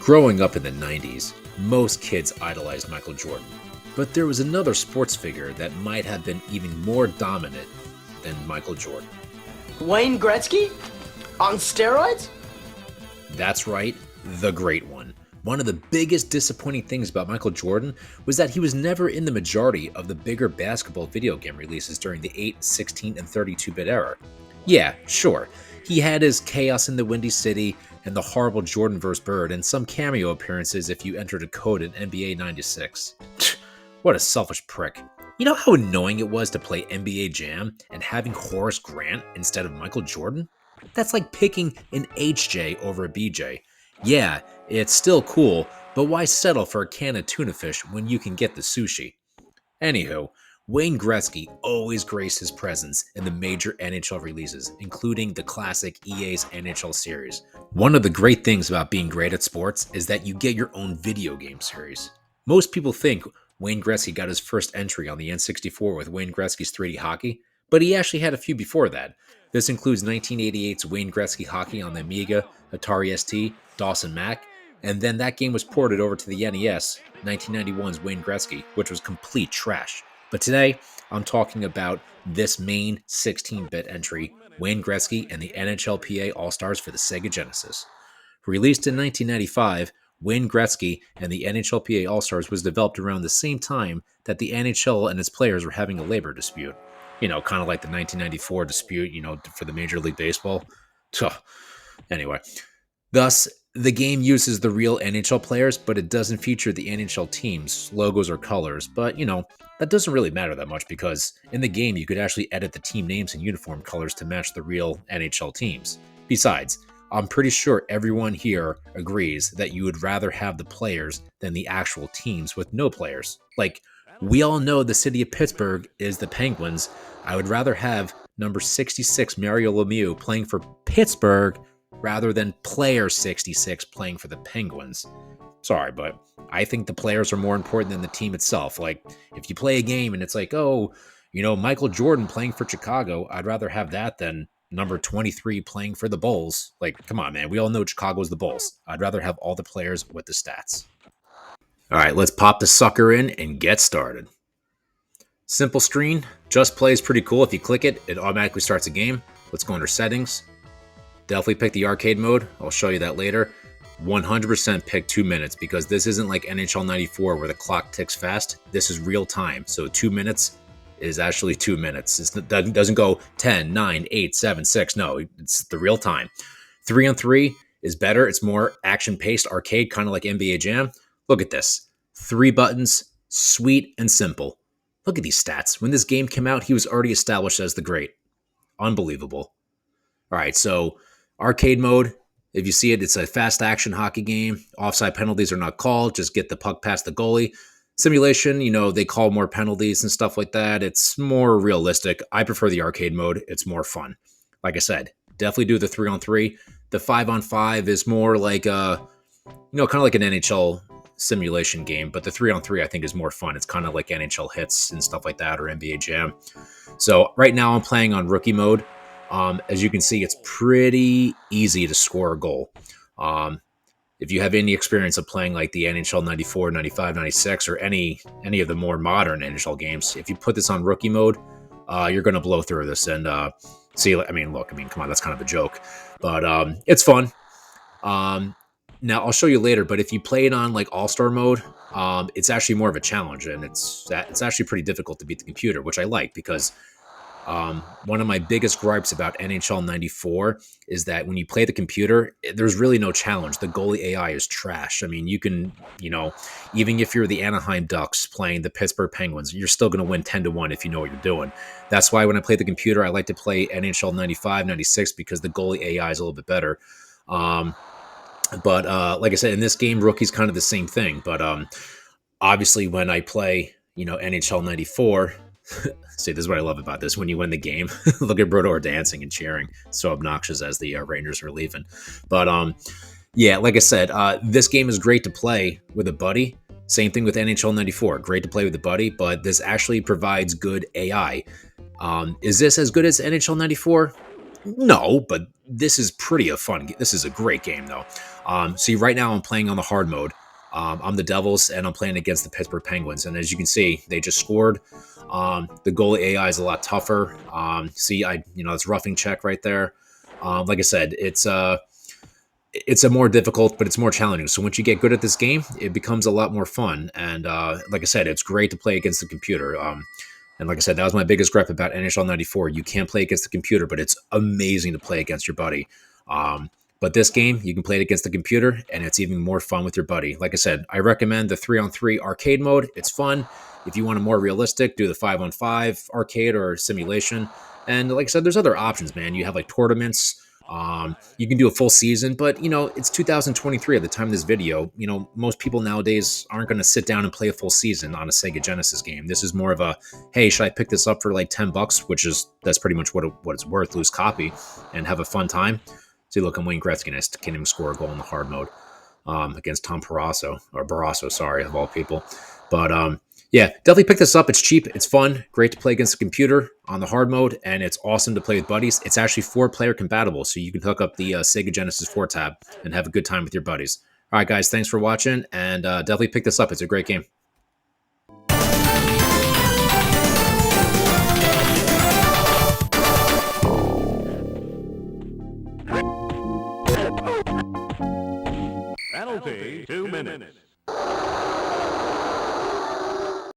Growing up in the 90s, most kids idolized Michael Jordan. But there was another sports figure that might have been even more dominant than Michael Jordan. Wayne Gretzky? On steroids? That's right, the Great One. One of the biggest disappointing things about Michael Jordan was that he was never in the majority of the bigger basketball video game releases during the 8, 16, and 32-bit era. Yeah, sure, he had his Chaos in the Windy City and the horrible Jordan vs. Bird and some cameo appearances if you entered a code in NBA 96. What a selfish prick. You know how annoying it was to play NBA Jam and having Horace Grant instead of Michael Jordan? That's like picking an HJ over a BJ. Yeah, it's still cool, but why settle for a can of tuna fish when you can get the sushi? Anywho, Wayne Gretzky always graced his presence in the major NHL releases, including the classic EA's NHL series. One of the great things about being great at sports is that you get your own video game series. Most people think Wayne Gretzky got his first entry on the N64 with Wayne Gretzky's 3D Hockey, but he actually had a few before that. This includes 1988's Wayne Gretzky Hockey on the Amiga, Atari ST, DOS and Mac, and then that game was ported over to the NES, 1991's Wayne Gretzky, which was complete trash. But today, I'm talking about this main 16-bit entry, Wayne Gretzky and the NHLPA All-Stars for the Sega Genesis. Released in 1995, Wayne Gretzky and the NHLPA All-Stars was developed around the same time that the NHL and its players were having a labor dispute. You know, kind of like the 1994 dispute, for the Major League Baseball. Anyway, thus, the game uses the real NHL players, but it doesn't feature the NHL teams, logos, or colors. But, that doesn't really matter that much because in the game, you could actually edit the team names and uniform colors to match the real NHL teams. Besides, I'm pretty sure everyone here agrees that you would rather have the players than the actual teams with no players. Like, we all know the city of Pittsburgh is the Penguins. I would rather have number 66 Mario Lemieux playing for Pittsburgh rather than player 66 playing for the Penguins. Sorry, but I think the players are more important than the team itself. Like, if you play a game and it's like, Michael Jordan playing for Chicago, I'd rather have that than number 23 playing for the Bulls. Like, come on, man. We all know Chicago's the Bulls. I'd rather have all the players with the stats. All right, let's pop the sucker in and get started. Simple screen, just play is pretty cool. If you click it, it automatically starts a game. Let's go under settings. Definitely pick the arcade mode. I'll show you that later. 100% pick 2 minutes because this isn't like NHL 94 where the clock ticks fast. This is real time. So 2 minutes is actually 2 minutes. It doesn't go 10, 9, 8, 7, 6. No, it's the real time. 3-on-3 is better. It's more action-paced arcade, kind of like NBA Jam. Look at this. 3 buttons, sweet and simple. Look at these stats. When this game came out, he was already established as the GREAT. Unbelievable. All right, so arcade mode. If you see it, it's a fast action hockey game. Offside penalties are not called. Just get the puck past the goalie. Simulation, they call more penalties and stuff like that. It's more realistic. I prefer the arcade mode. It's more fun. Like I said, definitely do the 3-on-3. The 5-on-5 is more like kind of like an NHL simulation game, but the 3-on-3 I think is more fun. It's kind of like NHL Hits and stuff like that, or NBA Jam. So right now I'm playing on rookie mode. As you can see, it's pretty easy to score a goal. If you have any experience of playing like the NHL 94, 95, 96, or any of the more modern NHL games, if you put this on rookie mode, you're going to blow through this and see. Come on, that's kind of a joke, but it's fun. Now I'll show you later, but if you play it on like All-Star mode, it's actually more of a challenge, and it's actually pretty difficult to beat the computer, which I like because one of my biggest gripes about NHL 94 is that when you play the computer, there's really no challenge. The goalie AI is trash. I mean, you can, even if you're the Anaheim Ducks playing the Pittsburgh Penguins, you're still going to win 10-1 if you know what you're doing. That's why when I play the computer, I like to play NHL 95, 96 because the goalie AI is a little bit better. But like I said, in this game, rookie's kind of the same thing. But obviously when I play, NHL 94, see, this is what I love about this. When you win the game, look at Brodeur dancing and cheering. So obnoxious as the Rangers are leaving. But yeah, like I said, this game is great to play with a buddy. Same thing with NHL 94. Great to play with a buddy, but this actually provides good AI. Is this as good as NHL 94? No, but this is pretty a fun. This is a great game though. See, right now I'm playing on the hard mode. I'm the Devils, and I'm playing against the Pittsburgh Penguins. And as you can see, they just scored. The goalie AI is a lot tougher. See, it's roughing check right there. Like I said, it's a more difficult, but it's more challenging. So once you get good at this game, it becomes a lot more fun. And like I said, it's great to play against the computer. And like I said, that was my biggest gripe about NHL 94. You can't play against the computer, but it's amazing to play against your buddy. But this game, you can play it against the computer, and it's even more fun with your buddy. Like I said, I recommend the 3-on-3 arcade mode. It's fun. If you want a more realistic, do the 5-on-5 arcade or simulation. And like I said, there's other options, man. You have like tournaments. You can do a full season, but it's 2023 at the time of this video. Most people nowadays aren't going to sit down and play a full season on a Sega Genesis game. This is more of a, hey, should I pick this up for like $10, that's pretty much what it's worth, loose copy, and have a fun time. See, look, I'm Wayne Gretzky, and I can't even score a goal in the hard mode against Tom Barrasso, sorry, of all people. But yeah, definitely pick this up. It's cheap. It's fun. Great to play against the computer on the hard mode, and it's awesome to play with buddies. It's actually 4-player compatible, so you can hook up the Sega Genesis 4 tab and have a good time with your buddies. All right, guys, thanks for watching, and definitely pick this up. It's a great game. Penalty, 2 minutes.